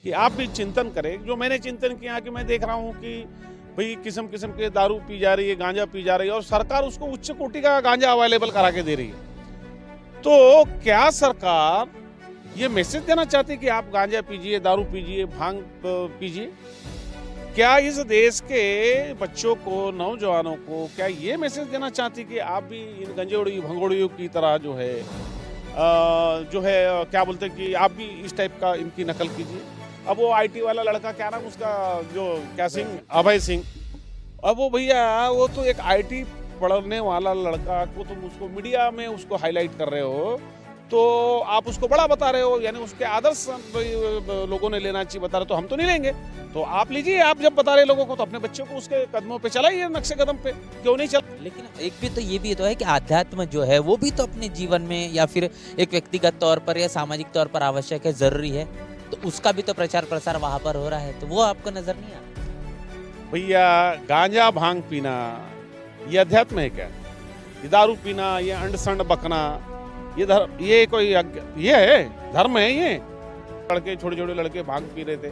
कि आप भी चिंतन करें। जो मैंने चिंतन किया कि मैं देख रहा हूँ कि भई किस्म-किस्म के दारू पी जा रही है, गांजा पी जा रही है और सरकार उसको उच्च कोटि का गांजा अवेलेबल करा के दे रही है। तो क्या सरकार ये मैसेज देना चाहती है कि आप गांजा पीजिए, दारू पीजिए, भांग पीजिए? क्या इस देश के बच्चों को, नौजवानों को क्या ये मैसेज देना चाहती कि आप भी इन गंजेड़ी, भंगोड़ियों की तरह क्या बोलते हैं कि आप भी इस टाइप का इनकी नकल कीजिए? अब वो आईटी वाला लड़का क्या नाम उसका जो क्या सिंह अभय सिंह, अब वो भैया वो तो एक आईटी पढ़ने वाला लड़का को तुम उसको मीडिया में उसको हाईलाइट कर रहे हो, तो आप उसको बड़ा बता रहे हो, यानी उसके आदर्श लोगों ने लेना चाहिए बता रहे, तो हम तो नहीं लेंगे। तो आप लीजिए, आप जब बता रहे लोगों को तो अपने बच्चों को उसके कदमों पे चलाइए, नक्शे कदम पे, क्यों नहीं चल। लेकिन एक भी तो ये भी तो है कि आध्यात्म जो है वो भी तो अपने जीवन में या फिर एक व्यक्तिगत तौर पर या सामाजिक तौर पर आवश्यक है, जरूरी है। तो उसका भी तो प्रचार प्रसार वहां पर हो रहा है, तो वो आपको नजर नहीं आता? भैया गांजा भांग पीना ये अध्यात्म है क्या? ये दारू पीना, ये अंड संड बकना, ये कोई ये है धर्म है ये? लड़के छोटे-छोटे लड़के भांग पी रहे थे।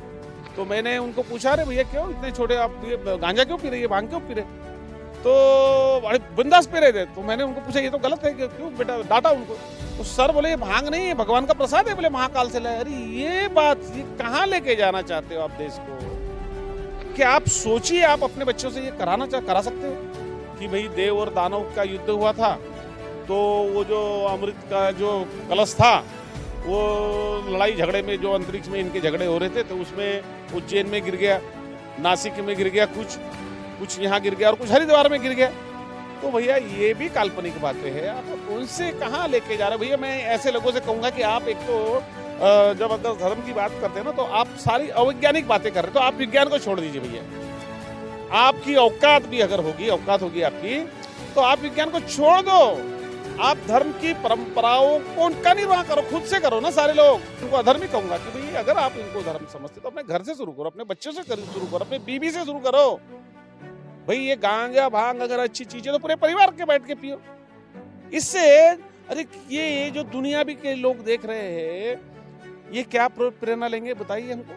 तो मैंने उनको पूछा, अरे भैया क्यों इतने छोटे आप ये गांजा क्यों पी रहे, ये भांग क्यों पी रहे? तो बड़े बिंदास पी रहे थे। तो मैंने उनको पूछा ये तो गलत है, क्यों बेटा, डांटा उनको। तो सर बोले ये भांग नहीं है, भगवान का प्रसाद है, बोले महाकाल से लाए। अरे ये बात, ये कहाँ लेके जाना चाहते हो आप देश को? क्या आप सोचिए, आप अपने बच्चों से ये करा सकते हो कि भाई देव और दानव का युद्ध हुआ था, तो वो जो अमृत का जो कलश था, वो लड़ाई झगड़े में जो अंतरिक्ष में इनके झगड़े हो रहे थे, तो उसमें उज्जैन में गिर गया, नासिक में गिर गया, कुछ यहाँ गिर गया और कुछ हरिद्वार में गिर गया। तो भैया ये भी काल्पनिक बातें हैं, आप उनसे कहाँ लेके जा रहे हो? भैया मैं ऐसे लोगों से कहूँगा कि आप एक तो जब अगर धर्म की बात करते हैं ना, तो आप सारी अवैज्ञानिक बातें कर रहे हो, तो आप विज्ञान को छोड़ दीजिए भैया। आपकी औकात भी अगर होगी, औकात होगी आपकी, तो आप विज्ञान को छोड़ दो। आप धर्म की परंपराओं को उनका निर्वाह करो, खुद से करो ना सारे लोग। उनको अधर्मी कहूंगा कि भाई अगर आप इनको धर्म समझते तो अपने घर से शुरू करो, अपने बच्चों से शुरू करो, अपनी बीवी से शुरू करो। भाई ये गांजा भांग अगर अच्छी चीज है तो पूरे परिवार के बैठ के पियो। इससे अरे ये जो दुनिया भी के लोग देख रहे हैं, ये क्या प्रेरणा लेंगे बताइए हमको?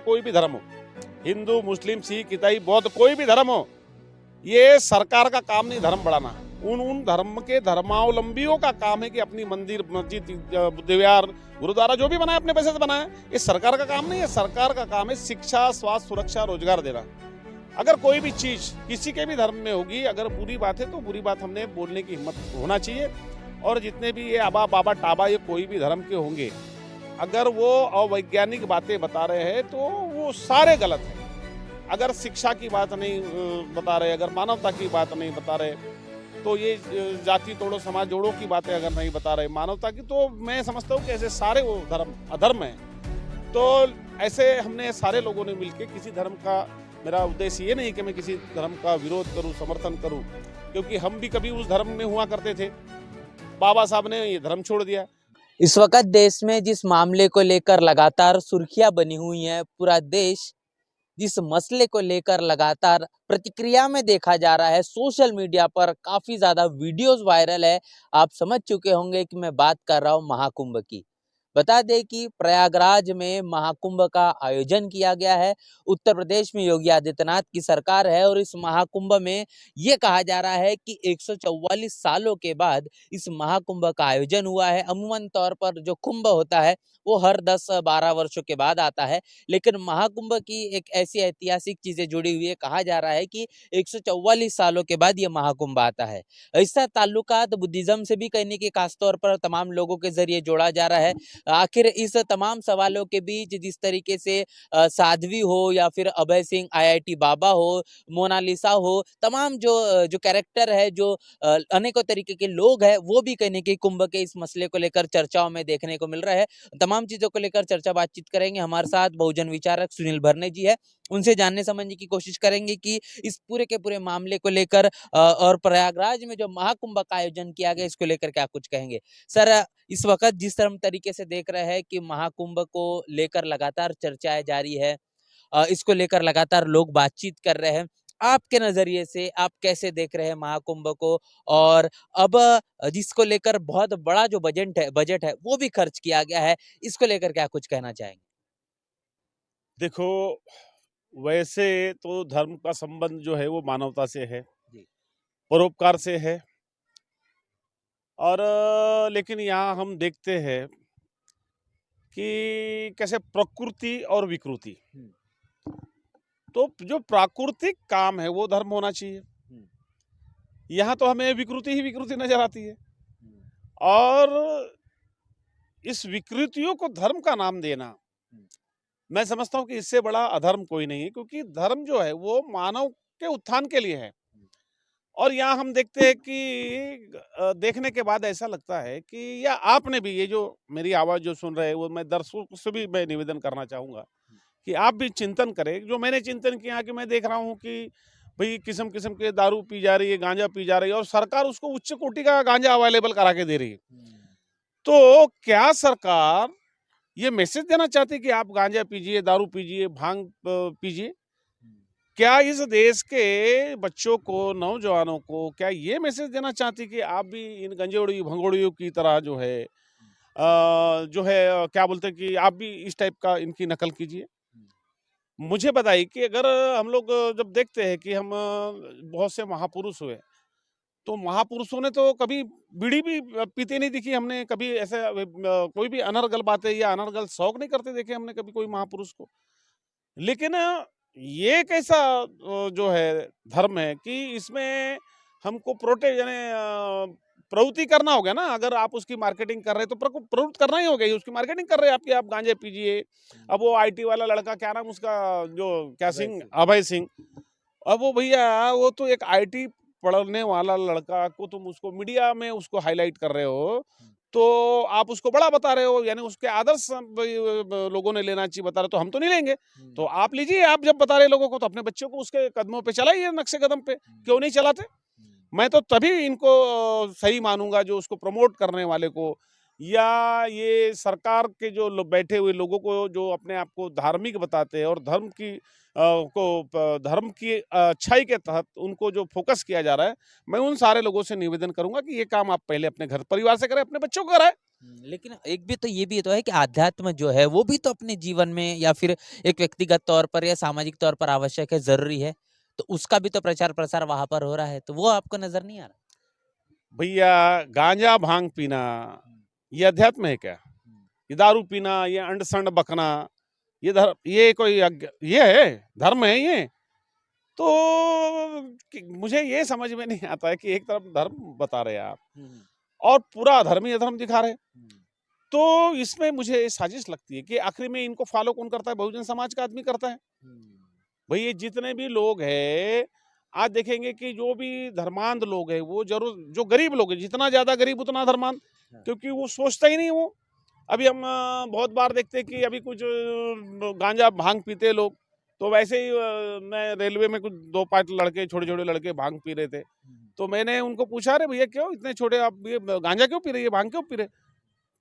कोई भी धर्म हो, हिंदू, मुस्लिम, सिख, ईसाई, बौद्ध, कोई भी धर्म हो, ये सरकार का काम नहीं धर्म बढ़ाना। उन धर्म के धर्मावलंबियों का काम है कि अपनी मंदिर, मस्जिद, देवयार, गुरुद्वारा जो भी बनाए अपने पैसे से बनाए। ये सरकार का काम नहीं है। सरकार का काम है शिक्षा, स्वास्थ्य, सुरक्षा, रोजगार देना। अगर कोई भी चीज किसी के भी धर्म में होगी, अगर बुरी बात है तो बुरी बात हमने बोलने की हिम्मत होना चाहिए। और जितने भी ये आबा बाबा टाबा ये कोई भी धर्म के होंगे, अगर वो अवैज्ञानिक बातें बता रहे हैं तो वो सारे गलत हैं। अगर शिक्षा की बात नहीं बता रहे, अगर मानवता की बात नहीं बता रहे, तो ये जाति तोड़ो समाज जोड़ो की बातें अगर नहीं बता रहे मानवता की, तो मैं समझता हूँ कि ऐसे सारे वो धर्म अधर्म है। तो ऐसे हमने सारे लोगों ने मिलकर किसी धर्म का, मेरा उद्देश्य ये नहीं कि मैं किसी धर्म का विरोध करूं, समर्थन करूं, क्योंकि हम भी कभी उस धर्म में हुआ करते थे। बाबा साहब ने ये धर्म छोड़ दिया। इस वक्त देश में जिस मामले को लेकर लगातार सुर्खियां बनी हुई हैं, पूरा देश जिस मसले को लेकर लगातार प्रतिक्रिया में देखा जा रहा है, सोशल मीडिया पर काफी ज्यादा वीडियोस वायरल है। आप समझ चुके होंगे कि मैं बात कर रहा हूं महाकुंभ की। बता दें कि प्रयागराज में महाकुंभ का आयोजन किया गया है। उत्तर प्रदेश में योगी आदित्यनाथ की सरकार है और इस महाकुंभ में ये कहा जा रहा है कि 144 सालों के बाद इस महाकुंभ का आयोजन हुआ है। अमूमन तौर पर जो कुंभ होता है वो हर 10-12 वर्षों के बाद आता है, लेकिन महाकुंभ की एक ऐसी ऐतिहासिक चीजें जुड़ी हुई है। कहा जा रहा है कि 144 सालों के बाद ये महाकुंभ आता है। इसका ताल्लुकात बुद्धिज्म से भी कहने के खास तौर पर तमाम लोगों के जरिए जोड़ा जा रहा है। आखिर इस तमाम सवालों के बीच जिस तरीके से साध्वी हो या फिर अभय सिंह, आईआईटी बाबा हो, मोनालिसा हो, तमाम जो कैरेक्टर है, जो अनेकों तरीके के लोग हैं, वो भी कहने की कुंभ के इस मसले को लेकर चर्चाओं में देखने को मिल रहा है। तमाम चीजों को लेकर चर्चा बातचीत करेंगे। हमारे साथ बहुजन विचारक सुनील भरने जी है, उनसे जानने समझने की कोशिश करेंगे कि इस पूरे के पूरे मामले को लेकर और प्रयागराज में जो महाकुंभ का आयोजन किया गया इसको लेकर क्या कुछ कहेंगे। सर, इस वक्त जिस तरह तरीके से देख रहे हैं कि महाकुंभ को लेकर लगातार चर्चाएं जारी है, इसको लेकर लगातार लोग बातचीत कर रहे हैं, आपके नजरिए से आप कैसे देख रहे हैं महाकुंभ को? और अब जिसको लेकर बहुत बड़ा जो बजट है वो भी खर्च किया गया है, इसको लेकर क्या कुछ कहना चाहेंगे? देखो, वैसे तो धर्म का संबंध जो है वो मानवता से है, जी। परोपकार से है। और लेकिन यहाँ हम देखते हैं कि कैसे प्रकृति और विकृति। हम्म, तो जो प्राकृतिक काम है वो धर्म होना चाहिए। हम्म, यहाँ तो हमें विकृति ही विकृति नजर आती है। हम्म, और इस विकृतियों को धर्म का नाम देना, हम्म, मैं समझता हूँ कि इससे बड़ा अधर्म कोई नहीं है, क्योंकि धर्म जो है वो मानव के उत्थान के लिए है। और यहाँ हम देखते हैं कि देखने के बाद ऐसा लगता है कि या आपने भी ये जो मेरी आवाज़ जो सुन रहे हैं, वो मैं दर्शकों से भी मैं निवेदन करना चाहूँगा कि आप भी चिंतन करें। जो मैंने चिंतन किया कि मैं देख रहा हूँ कि भई किस्म-किस्म के दारू पी जा रही है, गांजा पी जा रही है और सरकार उसको उच्च कोटि का गांजा अवेलेबल करा के दे रही है। तो क्या सरकार ये मैसेज देना चाहती है कि आप गांजा पीजिए, दारू पीजिए, भांग पीजिए? क्या इस देश के बच्चों को, नौजवानों को क्या ये मैसेज देना चाहती कि आप भी इन गंजेड़ी भंगोड़ियों की तरह जो है क्या बोलते हैं कि आप भी इस टाइप का इनकी नकल कीजिए? मुझे बताइए कि अगर हम लोग जब देखते हैं कि हम बहुत से महापुरुष हुए, तो महापुरुषों ने तो कभी बीड़ी भी पीते नहीं दिखी हमने, कभी ऐसे कोई भी अनर्गल बातें या अनर्गल शौक नहीं करते देखे हमने कभी कोई महापुरुष को। लेकिन ये कैसा जो है धर्म है कि इसमें हमको यानी प्रवृत्ति करना हो गया ना। अगर आप उसकी मार्केटिंग कर रहे हैं तो प्रवृत्त करना ही हो गया, उसकी मार्केटिंग कर रहे हैं आपकी, आप गांजे पीजिए। अब वो आईटी वाला लड़का, क्या नाम उसका, जो क्या सिंह, अभय सिंह। अब वो भैया वो तो एक आईटी पढ़ने वाला लड़का को तुम उसको मीडिया में उसको हाईलाइट कर रहे हो, तो आप उसको बड़ा बता रहे हो, यानी उसके आदर्श लोगों ने लेना चाहिए बता रहे, तो हम तो नहीं लेंगे। तो आप लीजिए, आप जब बता रहे लोगों को तो अपने बच्चों को उसके कदमों पे चलाइए, नक्शे कदम पे, क्यों नहीं चलाते? मैं तो तभी इनको सही मानूंगा जो उसको प्रमोट करने वाले को, या ये सरकार के जो बैठे हुए लोगों को जो अपने आप को धार्मिक बताते हैं और धर्म की अच्छाई के तहत उनको जो फोकस किया जा रहा है। मैं उन सारे लोगों से निवेदन करूंगा कि ये काम आप पहले अपने घर परिवार से करें, अपने बच्चों को कराएं। लेकिन एक भी तो ये भी तो है कि आध्यात्म जो है वो भी तो अपने जीवन में या फिर एक व्यक्तिगत तौर पर या सामाजिक तौर पर आवश्यक है, जरूरी है। तो उसका भी तो प्रचार प्रसार वहां पर हो रहा है, तो वो आपको नजर नहीं आ रहा? भैया, गांजा भांग पीना ये अध्यात्म है क्या? ये दारू पीना, ये अंड संड बकना, ये कोई ये है धर्म है ये? तो मुझे ये समझ में नहीं आता है कि एक तरफ धर्म बता रहे हैं आप और पूरा अधर्म ही अधर्म दिखा रहे हैं। तो इसमें मुझे साजिश लगती है कि आखिर में इनको फॉलो कौन करता है? बहुजन समाज का आदमी करता है। भाई ये जितने भी लोग हैं, आज देखेंगे कि जो भी धर्मांध लोग हैं वो जरूर, जो गरीब लोग हैं, जितना ज्यादा गरीब उतना धर्मांध, क्योंकि वो सोचता ही नहीं वो। अभी हम बहुत बार देखते हैं कि अभी कुछ गांजा भांग पीते लोग, तो वैसे ही मैं रेलवे में कुछ 2-5 लड़के, छोटे छोटे लड़के भांग पी रहे थे। तो मैंने उनको पूछा, अरे भैया क्यों इतने छोटे आप ये गांजा क्यों पी रहे, ये भांग क्यों पी रहे?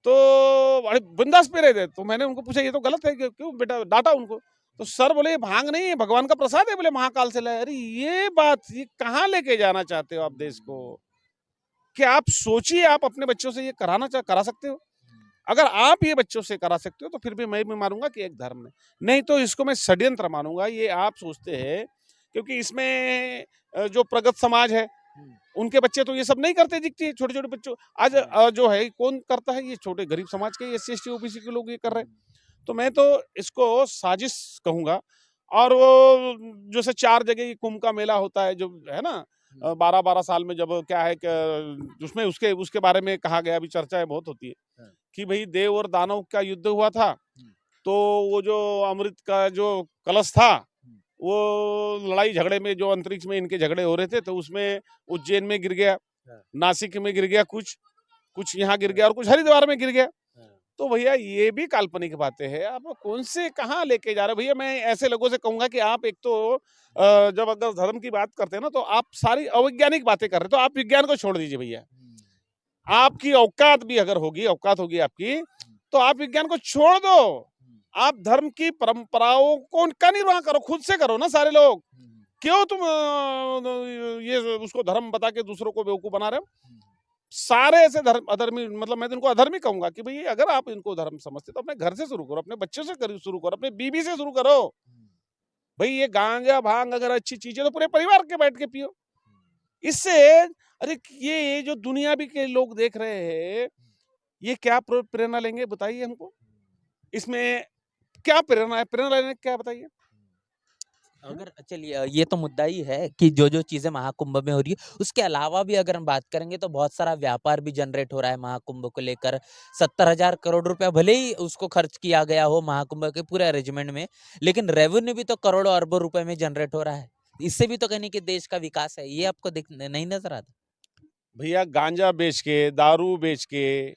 तो बड़े बिंदास पी रहे थे। तो मैंने उनको पूछा, ये तो गलत है, क्यों बेटा, डांटा उनको। तो सर बोले, ये भांग नहीं है, भगवान का प्रसाद है, बोले महाकाल से लाए। अरे ये बात, ये कहाँ लेके जाना चाहते हो आप देश को? क्या आप सोचिए, आप अपने बच्चों से ये करा सकते हो? अगर आप ये बच्चों से करा सकते हो तो फिर भी मैं भी मानूंगा कि एक धर्म है, नहीं तो इसको मैं षड्यंत्र मानूंगा। ये आप सोचते हैं, क्योंकि इसमें जो प्रगत समाज है उनके बच्चे तो ये सब नहीं करते दिखते, छोटे छोटे बच्चों। आज जो है कौन करता है? ये छोटे गरीब समाज के SC ST OBC के लोग ये कर रहे हैं। तो मैं तो इसको साजिश कहूंगा। और वो जैसे 4 जगह ये कुंभ का मेला होता है जो है ना, 12-12 साल में, जब क्या है कि उसमें उसके उसके बारे में कहा गया, अभी चर्चाएं बहुत होती है कि भाई देव और दानव का युद्ध हुआ था। तो वो जो अमृत का जो कलश था, वो लड़ाई झगड़े में, जो अंतरिक्ष में इनके झगड़े हो रहे थे, तो उसमें उज्जैन में गिर गया, नासिक में गिर गया, कुछ कुछ यहाँ गिर गया और कुछ हरिद्वार में गिर गया। तो भैया ये भी काल्पनिक बातें हैं, आप कौन से कहाँ लेके जा रहे हो? भैया मैं ऐसे लोगों से कहूंगा कि आप एक तो जब अगर धर्म की बात करते हैं ना, तो आप सारी अवैज्ञानिक बातें कर रहे हो, तो आप विज्ञान को छोड़ दीजिए भैया। आपकी औकात भी अगर होगी, औकात होगी आपकी, तो आप विज्ञान को छोड़ दो। आप धर्म की परंपराओं को का निर्वाह करो, खुद से करो ना सारे लोग। क्यों तुम ये उसको धर्म बता के दूसरों को बेवकूफ बना रहे हो? सारे ऐसे धर्म अधर्मी, मतलब मैं तो इनको अधर्मी कहूंगा कि भाई अगर आप इनको धर्म समझते तो अपने घर से शुरू करो, अपने बच्चों से शुरू करो, अपने बीबी से शुरू करो। भाई ये गांजा भांग अगर अच्छी चीज है तो पूरे परिवार के बैठ के पियो। इससे अरे ये जो दुनिया भी के लोग देख रहे हैं, ये क्या प्रेरणा लेंगे बताइए हमको। इसमें क्या प्रेरणा है, प्रेरणा लेने क्या बताइए। अगर चलिए ये तो मुद्दा ही है कि जो जो चीजें महाकुंभ में हो रही है, उसके अलावा भी अगर हम बात करेंगे तो बहुत सारा व्यापार भी जनरेट हो रहा है महाकुंभ को लेकर। 70,000 करोड़ रुपया भले ही उसको खर्च किया गया हो महाकुंभ के पूरे अरेंजमेंट में, लेकिन रेवेन्यू भी तो करोड़ों अरबों रुपए में जनरेट हो रहा है। इससे भी तो कहीं कि देश का विकास है, ये आपको नहीं नजर आता? भैया गांजा बेच के, दारू बेच के,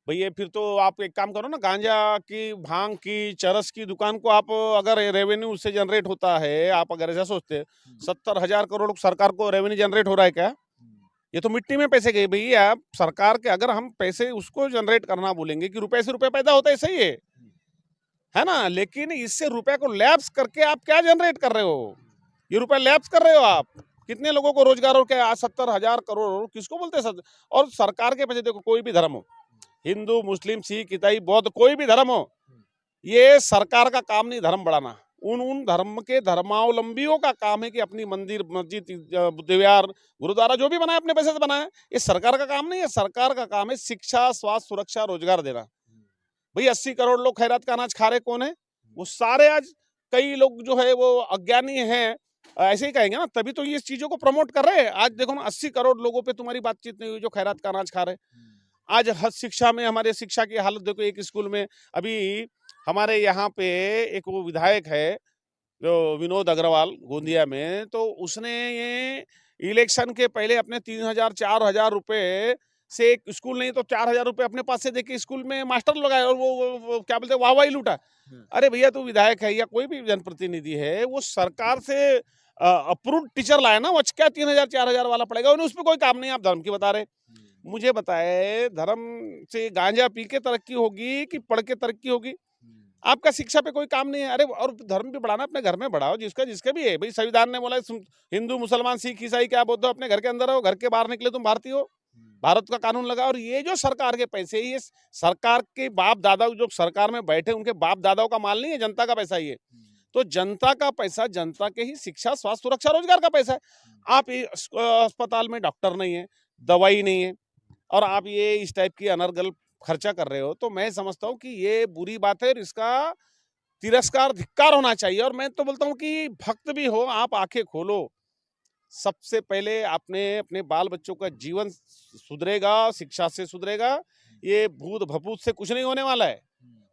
भैया फिर तो आप एक काम करो ना, गांजा की, भांग की, चरस की दुकान को आप अगर रेवेन्यू उससे जनरेट होता है, आप अगर ऐसा सोचते हैं 70,000 करोड़ सरकार को रेवेन्यू जनरेट हो रहा है क्या? ये तो मिट्टी में पैसे गए भैया। सरकार के अगर हम पैसे उसको जनरेट करना बोलेंगे कि रुपए से रुपए पैदा होता है, सही है ना, लेकिन इससे रुपए को लैप्स करके आप क्या जनरेट कर रहे हो? ये रुपए लैप्स कर रहे हो आप। कितने लोगों को रोजगार हो क्या? आज 70,000 करोड़ किसको बोलते हैं? और सरकार के पैसे, देखो कोई भी धर्म हो, हिंदू, मुस्लिम, सिख, ईसाई, बौद्ध, कोई भी धर्म हो, ये सरकार का काम नहीं धर्म बढ़ाना। उन धर्म के धर्मावलंबियों का काम है कि अपनी मंदिर, मस्जिद, बुद्धविहार, गुरुद्वारा जो भी बनाए अपने पैसे से बनाए। ये सरकार का काम नहीं है। सरकार का काम है शिक्षा, स्वास्थ्य, सुरक्षा, रोजगार देना। भाई 80 करोड़ लोग खैरात का अनाज खा रहे, कौन है वो? सारे आज कई लोग जो है वो अज्ञानी हैं, ऐसे ही कहेंगे ना, तभी तो ये चीजों को प्रमोट कर रहे हैं। आज देखो ना, 80 करोड़ लोगों पे तुम्हारी बातचीत नहीं हुई जो खैरात का अनाज खा रहे। आज हर शिक्षा में, हमारे शिक्षा की हालत देखो। एक स्कूल में अभी हमारे यहाँ पे एक वो विधायक है जो विनोद अग्रवाल, गोंदिया में, तो उसने ये इलेक्शन के पहले अपने 3,000 4,000 रुपए से एक स्कूल नहीं तो 4,000 रुपए अपने पास से देके स्कूल में मास्टर लगाए, और वो क्या बोलते हैं, वाहवाही लूटा। अरे भैया, तू विधायक है या कोई भी जनप्रतिनिधि है, वो सरकार से अप्रूव्ड टीचर लाया ना, वो क्या 3,000 4,000 वाला पड़ेगा? उन्हें उस पर कोई काम नहीं। आप धर्म की बता रहे। मुझे बताए, धर्म से गांजा पी के तरक्की होगी कि पढ़ के तरक्की होगी? आपका शिक्षा पे कोई काम नहीं है। अरे और धर्म भी बढ़ाना, अपने घर में बढ़ाओ, जिसका जिसका भी है। भाई संविधान ने बोला हिंदू, मुसलमान, सिख, ईसाई क्या बोलते हो, अपने घर के अंदर हो, घर के बाहर निकले तुम भारतीय हो। भारत का कानून लगा। और ये जो सरकार के पैसे, ये सरकार के बाप दादा जो सरकार में बैठे, उनके बाप दादाओं का माल नहीं है, जनता का पैसा ये। तो जनता का पैसा, जनता के ही शिक्षा, स्वास्थ्य, सुरक्षा, रोजगार का पैसा है। आप अस्पताल में डॉक्टर नहीं है, दवाई नहीं है, और आप ये इस टाइप की अनर्गल खर्चा कर रहे हो, तो मैं समझता हूँ कि ये बुरी बात है और इसका तिरस्कार, धिक्कार होना चाहिए। और मैं तो बोलता हूँ कि भक्त भी हो, आप आंखें खोलो। सबसे पहले आपने अपने बाल बच्चों का जीवन सुधरेगा, शिक्षा से सुधरेगा, ये भूत भपूत से कुछ नहीं होने वाला है।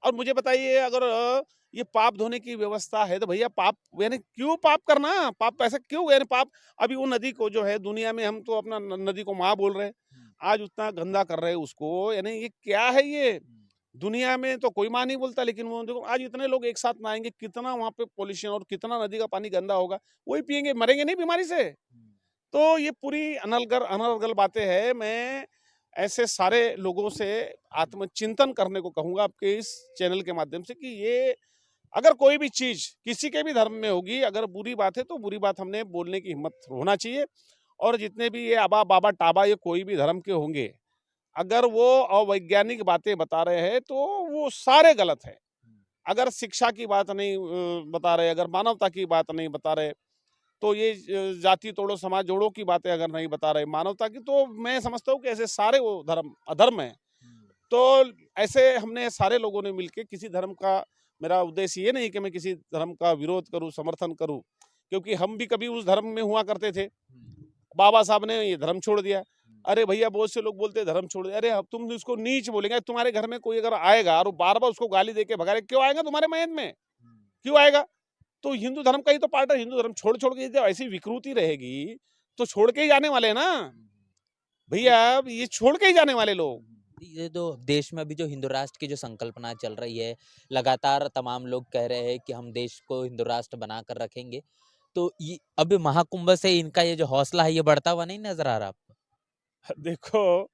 और मुझे बताइए, अगर ये पाप धोने की व्यवस्था है तो भैया पाप यानी क्यों पाप करना? पाप ऐसा क्यों, यानी पाप? अभी वो नदी को जो है, दुनिया में हम तो अपना नदी को माँ बोल रहे हैं, आज उतना गंदा कर रहे हैं उसको, यानी ये क्या है ये? दुनिया में तो कोई माँ नहीं बोलता, लेकिन वो देखो आज इतने लोग एक साथ नहाएंगे, कितना वहां पे पोल्यूशन और कितना नदी का पानी गंदा होगा, वही पियेंगे, मरेंगे नहीं बीमारी से। तो ये पूरी अनर्गल अनर्गल बातें हैं। मैं ऐसे सारे लोगों से आत्मचिंतन करने को कहूंगा आपके इस चैनल के माध्यम से, कि ये अगर कोई भी चीज किसी के भी धर्म में होगी, अगर बुरी बात है तो बुरी बात हमने बोलने की हिम्मत होना चाहिए। और जितने भी ये आबा बाबा टाबा, ये कोई भी धर्म के होंगे, अगर वो अवैज्ञानिक बातें बता रहे हैं तो वो सारे गलत है। अगर शिक्षा की बात नहीं बता रहे, अगर मानवता की बात नहीं बता रहे, तो ये जाति तोड़ो समाज जोड़ो की बातें अगर नहीं बता रहे, मानवता की, तो मैं समझता हूँ कि ऐसे सारे वो धर्म अधर्म है। तो ऐसे हमने सारे लोगों ने मिलके, किसी धर्म का, मेरा उद्देश्य ये नहीं कि मैं किसी धर्म का विरोध करूं, समर्थन करूं, क्योंकि हम भी कभी उस धर्म में हुआ करते थे। बाबा साहब ने ये धर्म छोड़ दिया। अरे भैया, बहुत से लोग बोलते हैं धर्म छोड़ दिया। अरे अब तुम उसको नीच बोलेंगे, तुम्हारे घर में कोई अगर आएगा और बार बार उसको गाली देके भगा रहे, क्यों आएगा तुम्हारे महल में? क्यों आएगा? तो हिंदू धर्म का ही तो पार्ट है। हिंदू धर्म छोड़ छोड़ के जब ऐसी विकृति रहेगी तो छोड़ के ही जाने वाले हैं ना भैया, ये छोड़ के ही जाने वाले लोग। ये जो देश में अभी जो हिंदू राष्ट्र की जो संकल्पना चल रही है, लगातार तमाम लोग कह रहे हैं कि हम देश को हिंदू राष्ट्र बनाकर रखेंगे, तो ये अभी महाकुंभ से इनका ये जो हौसला है, ये बढ़ता हुआ नहीं नजर आ रहा आपको? देखो,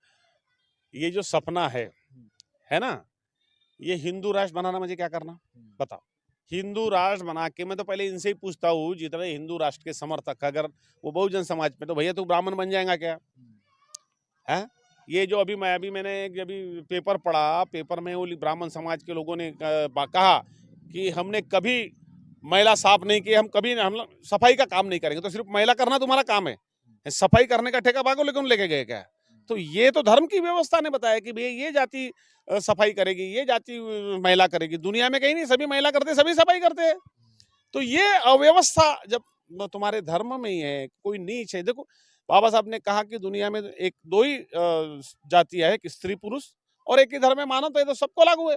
ये जो सपना है ना, ये हिंदू राष्ट्र बनाना मुझे क्या करना बताओ? हिंदू राष्ट्र बना के, मैं तो पहले इनसे ही पूछता हूँ, जितने हिंदू राष्ट्र के समर्थक, अगर वो बहुजन समाज में, तो भैया तू ब्राह्मण बन जाएगा क्या? है? ये जो मैंने अभी पेपर पढ़ा, पेपर में वो ब्राह्मण समाज के लोगों ने कहा कि हमने कभी मैला साफ नहीं की, हम कभी हम लोग सफाई का काम नहीं करेंगे। तो सिर्फ मैला करना तुम्हारा काम है, सफाई करने का ठेका भागो लेकिन लेके गए क्या? तो ये तो धर्म की व्यवस्था ने बताया कि भैया ये जाति सफाई करेगी, ये जाति मैला करेगी। दुनिया में कहीं नहीं, सभी मैला करते, सभी सफाई करते हैं। तो ये अव्यवस्था जब तुम्हारे धर्म में ही है, कोई नीच है। देखो बाबा साहब ने कहा कि दुनिया में एक दो ही जातियां है, स्त्री पुरुष, और एक ही धर्म में मानव, तो ये तो सबको लागू है।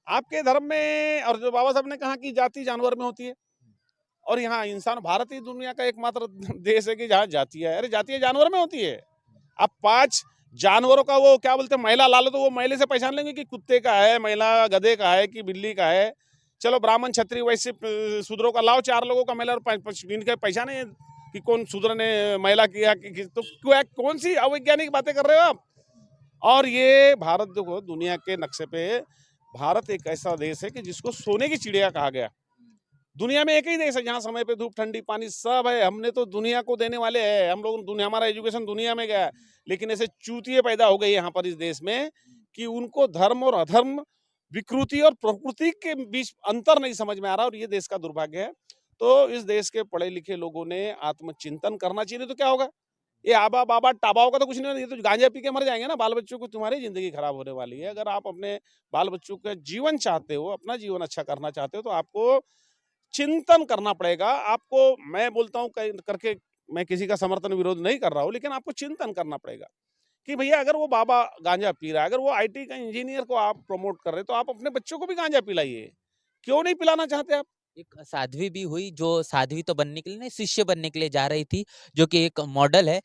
आपके धर्म में, और जो बाबा साहब ने कहा कि जाति जानवर में होती है, और यहाँ इंसान, भारत ही दुनिया का एकमात्र देश है कि जहाँ जातियां है। अरे जातियां जानवर में होती है। आप 5 जानवरों का वो क्या बोलते हैं मैला ला लो, तो वो मैले से पहचान लेंगे कि कुत्ते का है मैला, गधे का है कि बिल्ली का है। चलो ब्राह्मण क्षत्रिय वैसे शूद्रों का लाओ, 4 लोगों का मैला, और इनके पहचाने कि कौन शूद्र ने मैला किया कि तो कौन सी अवैज्ञानिक बातें कर रहे हो आप? और ये भारत देखो, दुनिया के नक्शे पे भारत एक ऐसा देश है कि जिसको सोने की चिड़िया कहा गया। दुनिया में एक ही देश है जहाँ समय पे धूप, ठंडी, पानी सब है। हमने तो दुनिया को देने वाले हैं, हम लोग दुनिया, हमारा एजुकेशन दुनिया में गया है। लेकिन ऐसे चूतिए पैदा हो गए यहाँ पर इस देश में कि उनको धर्म और अधर्म, विकृति और प्रकृति के बीच अंतर नहीं समझ में आ रहा, और ये देश का दुर्भाग्य है। तो इस देश के पढ़े लिखे लोगों ने आत्मचिंतन करना चाहिए। तो क्या होगा, ये आबा बाबा टाबाओं का तो कुछ नहीं होगा, ये तो गांजा पी के मर जाएंगे ना। बाल बच्चों को, तुम्हारी जिंदगी खराब होने वाली है। अगर आप अपने बाल बच्चों का जीवन चाहते हो, अपना जीवन अच्छा करना चाहते हो, तो आपको चिंतन करना पड़ेगा। आपको, मैं बोलता हूँ करके, मैं किसी का समर्थन विरोध नहीं कर रहा हूँ, लेकिन आपको चिंतन करना पड़ेगा कि भैया अगर वो बाबा गांजा पी रहा है, अगर वो आईटी का इंजीनियर को आप प्रमोट कर रहे, तो आप अपने बच्चों को भी गांजा पिलाइए। क्यों नहीं पिलाना चाहते आप? एक साध्वी भी हुई जो साध्वी तो बनने के लिए नहीं, शिष्य बनने के लिए जा रही थी, जो कि एक मॉडल है,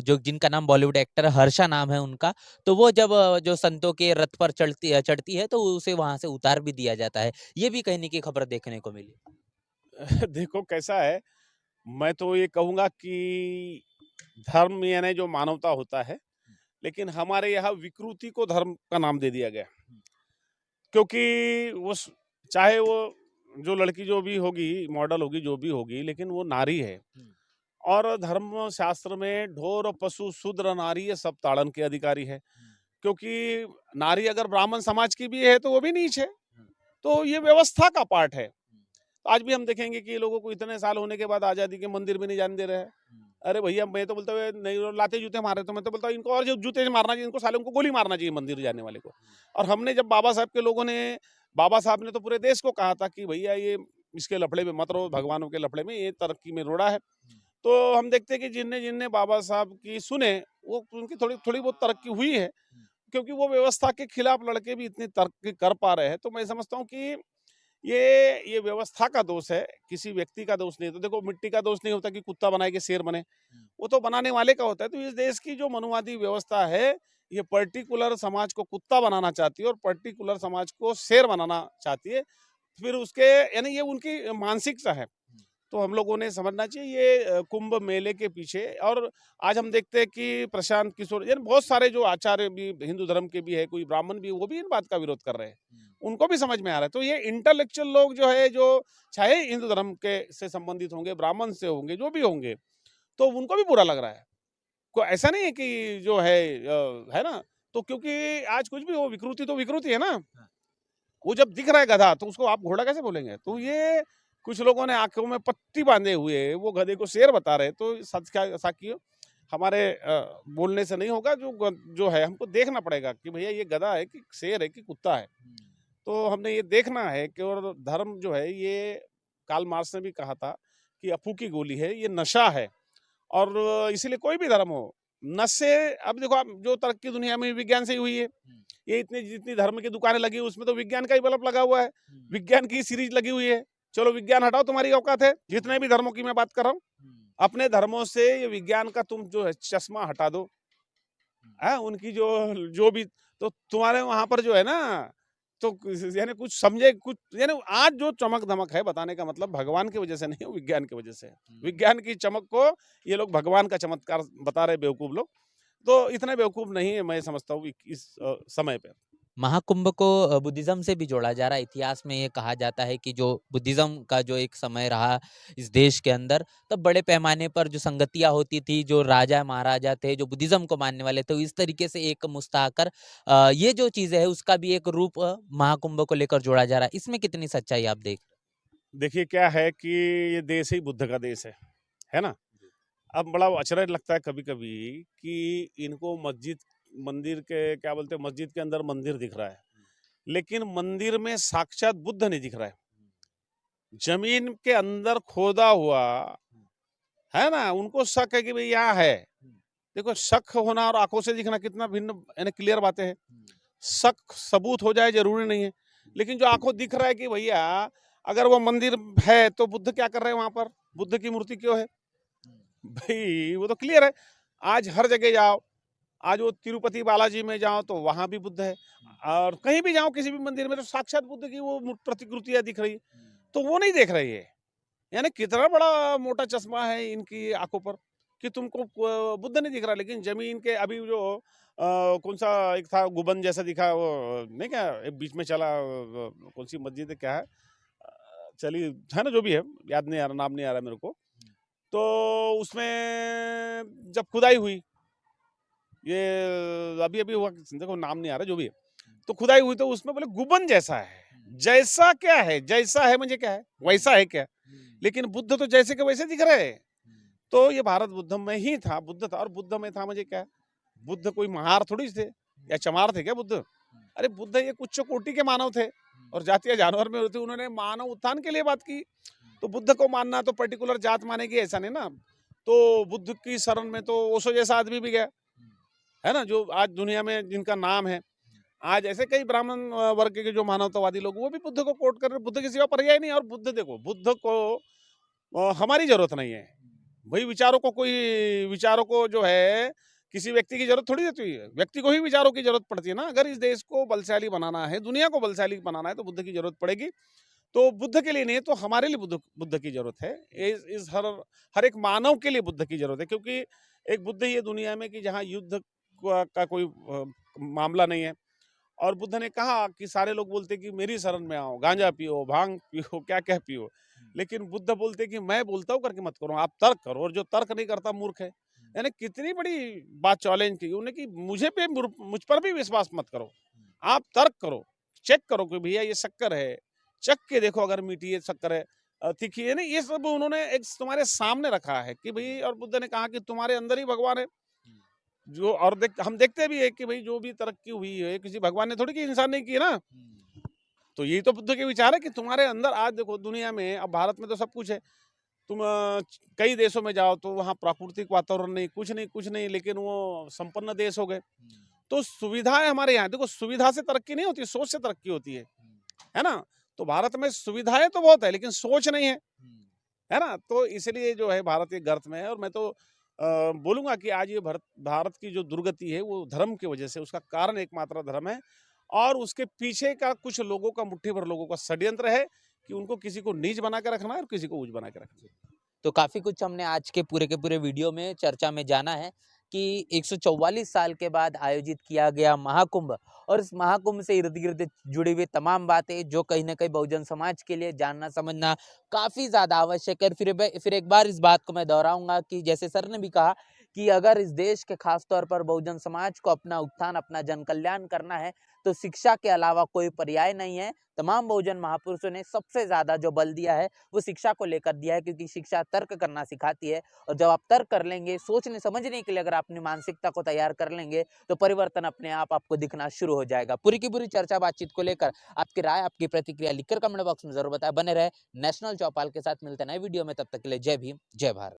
जो जिनका नाम बॉलीवुड एक्टर हर्षा नाम है उनका। तो वो जब जो संतों के रथ पर चढ़ती है तो उसे वहां से उतार भी दिया जाता है। ये भी कहने की खबर देखने को मिली। देखो कैसा है, मैं तो ये कहूंगा कि धर्म यानी जो मानवता होता है, लेकिन हमारे यहाँ विकृति को धर्म का नाम दे दिया गया। क्योंकि वो चाहे वो जो लड़की जो भी होगी, मॉडल होगी, जो भी होगी, लेकिन वो नारी है। और धर्म शास्त्र में ढोर पशु शूद्र नारी ये सब ताड़न के अधिकारी है। क्योंकि नारी अगर ब्राह्मण समाज की भी है तो वो भी नीच है। तो ये व्यवस्था का पार्ट है। आज भी हम देखेंगे कि लोगों को इतने साल होने के बाद आजादी के मंदिर में नहीं जाने दे रहे हैं। अरे भैया, मैं तो बोलता हूँ नहीं, लाते जूते मारे, तो मैं तो बोलता हूँ इनको और जो जूते से मारना चाहिए, इनको साले उनको गोली मारना चाहिए मंदिर जाने वाले को। और हमने जब बाबा साहब के लोगों ने, बाबा साहब ने तो पूरे देश को कहा था कि भैया ये इसके लफड़े में मत रहो, भगवानों के लफड़े में, ये तरक्की में रोड़ा है। तो हम देखते हैं कि जिनने जिनने बाबा साहब की सुने, वो उनकी थोड़ी थोड़ी बहुत तरक्की हुई है। क्योंकि वो व्यवस्था के खिलाफ लड़के भी इतनी तरक्की कर पा रहे हैं। तो मैं समझता हूँ कि ये व्यवस्था का दोष है, किसी व्यक्ति का दोष नहीं है। तो देखो, मिट्टी का दोष नहीं होता कि कुत्ता बनाए के शेर बने, वो तो बनाने वाले का होता है। तो इस देश की जो मनुवादी व्यवस्था है, ये पर्टिकुलर समाज को कुत्ता बनाना चाहती है और पर्टिकुलर समाज को शेर बनाना चाहती है। फिर उसके, यानी ये उनकी मानसिकता है। तो हम लोगों ने समझना चाहिए ये कुंभ मेले के पीछे। और आज हम देखते हैं कि प्रशांत किशोर, यानी बहुत सारे जो आचार्य भी हिंदू धर्म के भी है, कोई ब्राह्मण भी, वो भी इन बात का विरोध कर रहे हैं। उनको भी समझ में आ रहा है। तो ये इंटेलेक्चुअल लोग जो है, जो चाहे हिंदू धर्म के से संबंधित होंगे, ब्राह्मण से होंगे, जो भी होंगे, तो उनको भी बुरा लग रहा है। कोई ऐसा नहीं है कि जो है ना। तो क्योंकि आज कुछ भी हो, विकृति तो विकृति है ना। वो जब दिख रहा है गधा, तो उसको आप घोड़ा कैसे बोलेंगे? तो ये कुछ लोगों ने आंखों में पट्टी बांधे हुए, वो गधे को शेर बता रहे। तो सच क्या साकियो, हमारे बोलने से नहीं होगा। जो है, हमको देखना पड़ेगा कि भैया ये गधा है कि शेर है कि कुत्ता है। तो हमने ये देखना है कि, और धर्म जो है, ये कार्ल मार्क्स ने भी कहा था कि अफू की गोली है, ये नशा है। और इसीलिए कोई भी धर्म हो, नशे, अब देखो आप, जो तरक्की दुनिया में विज्ञान से ही हुई है। ये इतनी जितनी धर्म की दुकानें लगी, उसमें तो विज्ञान का ही बल्ब लगा हुआ है, विज्ञान की सीरीज लगी हुई है। चलो विज्ञान हटाओ, तुम्हारी औकात है। जितने भी धर्मों की मैं बात कर रहा हूँ, अपने धर्मों से ये विज्ञान का तुम जो है चश्मा हटा दो। उनकी जो भी, तो तुम्हारे वहां पर जो है ना, तो यानी कुछ समझे, कुछ यानी आज जो चमक धमक है, बताने का मतलब भगवान की वजह से नहीं, विज्ञान की वजह से है। विज्ञान की चमक को ये लोग भगवान का चमत्कार बता रहे बेवकूफ लोग। तो इतने बेवकूफ नहीं है, मैं समझता हूँ इस समय पे। महाकुंभ को बुद्धिज्म से भी जोड़ा जा रहा है। इतिहास में ये कहा जाता है कि जो बुद्धिज्म का जो एक समय रहा इस देश के अंदर, तब बड़े पैमाने पर जो संगतियाँ होती थी, जो राजा महाराजा थे, जो बुद्धिज्म को मानने वाले थे, वो इस तरीके से एक मुस्ताकर ये जो चीज़ें है उसका भी एक रूप महाकुंभ को लेकर जोड़ा जा रहा है। इसमें कितनी सच्चाई आप देख देखिए क्या है कि ये देश ही बुद्ध का देश है ना। अब बड़ा अचरज लगता है कभी कभी कि इनको मस्जिद मंदिर के क्या बोलते हैं, मस्जिद के अंदर मंदिर दिख रहा है, लेकिन मंदिर में साक्षात बुद्ध नहीं दिख रहा है। जमीन के अंदर खोदा हुआ है ना, उनको शक है कि भाई यहाँ है। देखो, शक होना और आंखों से दिखना कितना भिन्न यानी क्लियर बातें हैं। शक सबूत हो जाए जरूरी नहीं है, लेकिन जो आंखों दिख रहा है कि भैया अगर वो मंदिर है तो बुद्ध क्या कर रहे हैं वहां पर, बुद्ध की मूर्ति क्यों है भाई, वो तो क्लियर है। आज हर जगह जाओ, आज वो तिरुपति बालाजी में जाओ तो वहां भी बुद्ध है, और कहीं भी जाओ किसी भी मंदिर में तो साक्षात बुद्ध की वो प्रतिकृतियां दिख रही है। तो वो नहीं देख रही है, यानी कितना बड़ा मोटा चश्मा है इनकी आंखों पर कि तुमको बुद्ध नहीं दिख रहा, लेकिन जमीन के अभी जो कौन सा एक था गुबन जैसा दिखा, वो नहीं क्या एक बीच में चला, कौन सी मस्जिद है क्या है, चली है ना, जो भी है याद नहीं आ रहा, नाम नहीं आ रहा मेरे को। तो उसमें जब खुदाई हुई, ये अभी अभी हुआ, देखो नाम नहीं आ रहा, जो भी है, तो खुदाई हुई तो उसमें बोले गुबन जैसा है। जैसा क्या है, जैसा है मुझे क्या है, वैसा है क्या, लेकिन बुद्ध तो जैसे के वैसे दिख रहे हैं। तो ये भारत बुद्ध में ही था, बुद्ध था, और बुद्ध में था मुझे क्या, बुद्ध कोई महार थोड़ी थे या चमार थे क्या बुद्ध। अरे बुद्ध ये उच्च कोटि के मानव थे, और जातीय जानवर में होते, उन्होंने मानव उत्थान के लिए बात की। तो बुद्ध को मानना तो पर्टिकुलर जात मानेगी ऐसा नहीं ना। तो बुद्ध की शरण में तो ओशो जैसा आदमी भी गया है ना, जो आज दुनिया में जिनका नाम है। आज ऐसे कई ब्राह्मण वर्ग के जो मानवतावादी लोग, वो भी बुद्ध को कोट कर रहे, बुद्ध के सिवा पर्याय नहीं। और बुद्ध देखो, बुद्ध को हमारी जरूरत नहीं है भाई, विचारों को जो है किसी व्यक्ति की जरूरत थोड़ी होती है, व्यक्ति को ही विचारों की जरूरत पड़ती है ना। अगर इस देश को बलशाली बनाना है, दुनिया को बलशाली बनाना है, तो बुद्ध की जरूरत पड़ेगी। तो बुद्ध के लिए नहीं तो हमारे लिए बुद्ध की जरूरत है। इस हर एक मानव के लिए बुद्ध की जरूरत है, क्योंकि एक बुद्ध ही है दुनिया में कि जहाँ युद्ध का कोई मामला नहीं है। और बुद्ध ने कहा कि सारे लोग बोलते कि मेरी शरण में आओ, गांजा पियो, भांग पियो, क्या क्या पियो, लेकिन बुद्ध बोलते कि मैं बोलता हूँ करके मत करो, आप तर्क करो, और जो तर्क नहीं करता मूर्ख है। यानी कितनी बड़ी बात चैलेंज की उन्हें कि मुझ पर भी विश्वास मत करो, आप तर्क करो, चेक करो कि भैया ये शक्कर है, चख के देखो, अगर मीठी है शक्कर है, तीखी है नहीं, ये सब उन्होंने एक तुम्हारे सामने रखा है कि भाई। और बुद्ध ने कहा कि तुम्हारे अंदर ही भगवान है जो, और हम देखते भी है कि भाई जो भी तरक्की हुई है किसी भगवान ने थोड़ी की, इंसान ने की है ना। तो यही तो बुद्ध के विचार है कि तुम्हारे अंदर, आज देखो दुनिया में, अब भारत में तो सब कुछ है, तुम कई देशों में जाओ तो वहाँ प्राकृतिक वातावरण नहीं, कुछ नहीं, लेकिन वो संपन्न देश हो गए। तो सुविधाएं हमारे यहाँ, देखो सुविधा से तरक्की नहीं होती, सोच से तरक्की होती है ना। तो भारत में सुविधाएं तो बहुत है, लेकिन सोच नहीं है ना। तो इसलिए जो है भारत एक गर्त में है। और मैं तो बोलूंगा कि आज ये भारत की जो दुर्गति है वो धर्म की वजह से, उसका कारण एकमात्र धर्म है। और उसके पीछे का कुछ लोगों का, मुट्ठी भर लोगों का षड्यंत्र है कि उनको किसी को नीच बना के रखना है और किसी को ऊंच बना के रखना है। तो काफी कुछ हमने आज के पूरे वीडियो में चर्चा में जाना है कि 144 साल के बाद आयोजित किया गया महाकुंभ, और इस महाकुंभ से इर्द गिर्द जुड़ी हुई तमाम बातें जो कहीं ना कहीं बहुजन समाज के लिए जानना समझना काफी ज्यादा आवश्यक है। फिर एक बार इस बात को मैं दोहराऊंगा कि जैसे सर ने भी कहा कि अगर इस देश के खास तौर पर बहुजन समाज को अपना उत्थान, अपना जन कल्याण करना है, तो शिक्षा के अलावा कोई पर्याय नहीं है। तमाम बहुजन महापुरुषों ने सबसे ज्यादा जो बल दिया है वो शिक्षा को लेकर दिया है, क्योंकि शिक्षा तर्क करना सिखाती है। और जब आप तर्क कर लेंगे, सोचने समझने के लिए अगर अपनी मानसिकता को तैयार कर लेंगे, तो परिवर्तन अपने आप आपको दिखना शुरू हो जाएगा। पूरी की पूरी चर्चा बातचीत को लेकर आपकी राय, आपकी प्रतिक्रिया लिखकर कमेंट बॉक्स में जरूर बताएं। बने रहे नेशनल चौपाल के साथ, मिलते हैं नए वीडियो में, तब तक के लिए जय भीम, जय भारत।